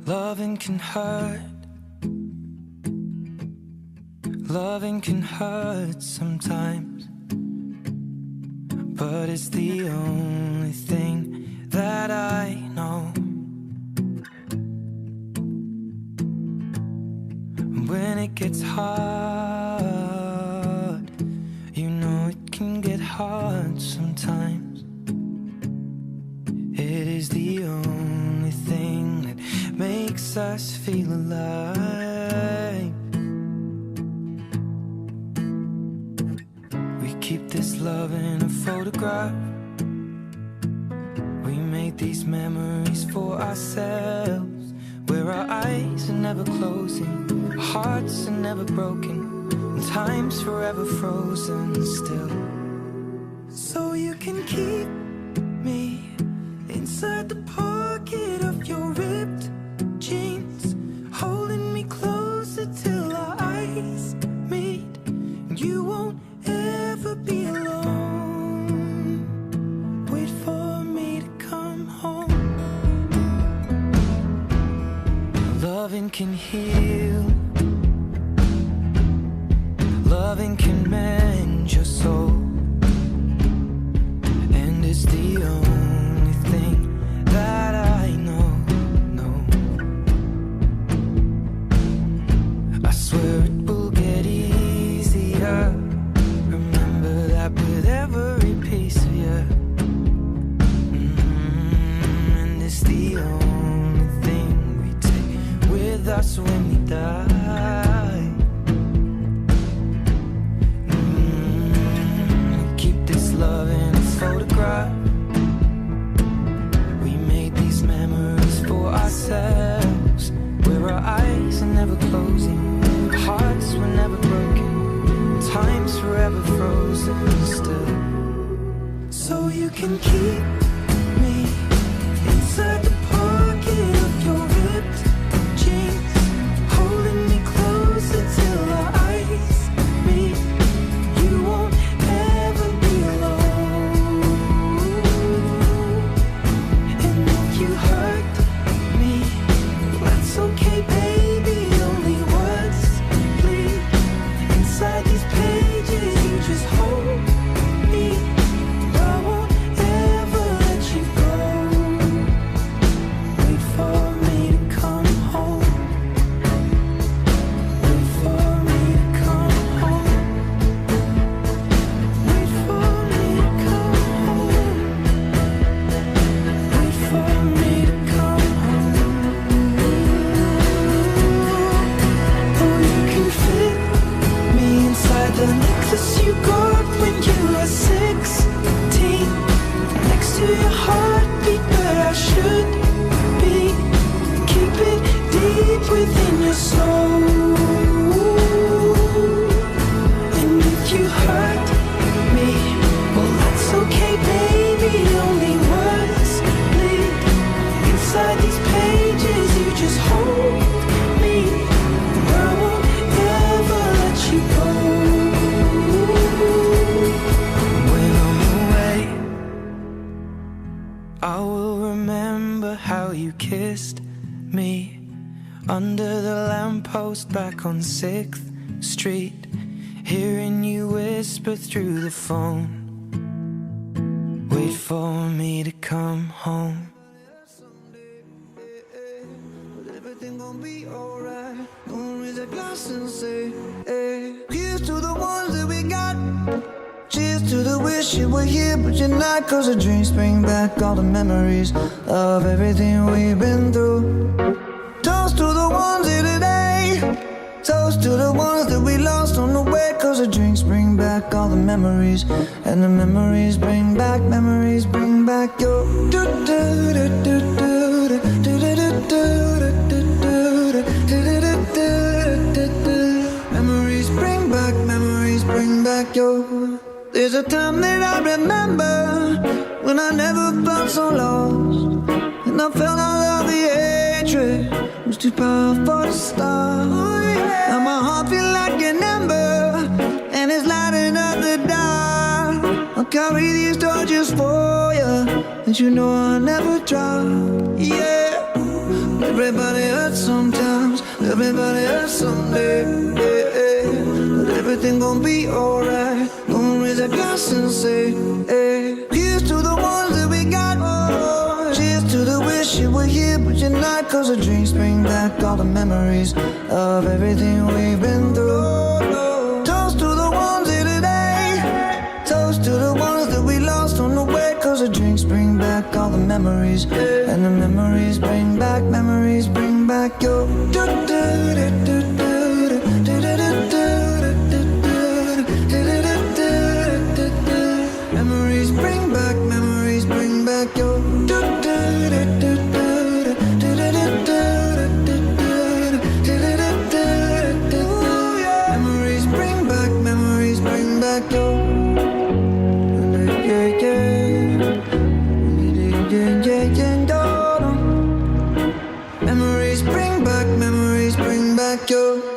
Loving can hurt. Loving can hurt sometimes, but it's the only thing that I know. When it gets hard, you know it can get hard sometimes. It is the only thing that makes us feel alive. We keep this love in a photograph. We made these memories for ourselves, where our eyes are never closing, our hearts are never broken, and time's forever frozen still. So you can keep me inside the pocket of your ripped jeans, holding me closer till our eyes meet, and you won't ever be alone. Wait for me to come home. Loving can heal. Loving can mend your soul, and it's the only thing that I know. I swear it will get easier. Remember that with every piece of you. And it's the only thing we take with us when we die. We keep this love in a photograph. We made these memories for ourselves, where our eyes are never closing, our hearts were never broken, time's forever frozen still. So you can keep me inside the pocket of your ripped jeans, holding me closer till our eyes meet. You won't ever be alone. And if you hurt me, that's okay, baby. Only words bleed inside these pages. You just hold me. I won't ever let you go. Wait for me to come home. Wait for me to come home. Wait for me to come home. Wait for me to come home. Oh, you can fit me inside the necklace you got when you were 16, next to your heartbeat where I should be. Keep it deep within your soul. And if you hurt me, well, that's okay, baby. Only words bleed inside these pages. You just hold me. I won't ever let you go. When I'm away, I will remember how you kissed me under the lamppost back on 6th Street, hearing you whisper through the phone. Wait for me to come home. Everything gon' be alright. Gonna raise a glass and say, hey. Here's to the ones that we got. Cheers to the wish you were here, but you're not. Cause the dreams bring back all the memories of everything we've been through. Toast to the ones here today. Toast to the ones that we lost on the way. Cause the drinks bring back all the memories, and the memories bring back your memories bring back your. There's a time that I remember when I never felt so lost, and I felt all of the hatred was too powerful to stop. Now my heart feel like an ember, and it's lighting up the dark. I'll carry these torches for you, and you know I'll never drop. Yeah, but Everybody hurts sometimes, everybody hurts someday. But everything gon' be alright. Gonna raise a glass and say, hey. Here's to the ones that we got. Cheers to the wish you were here, but you're not. Cause the drinks bring back all the memories of everything we've been through. Toast to the ones here today. Toast to the ones that we lost on the way. Cause the drinks bring back all the memories. And the memories bring back your memories bring back your memories bring back your memories bring back your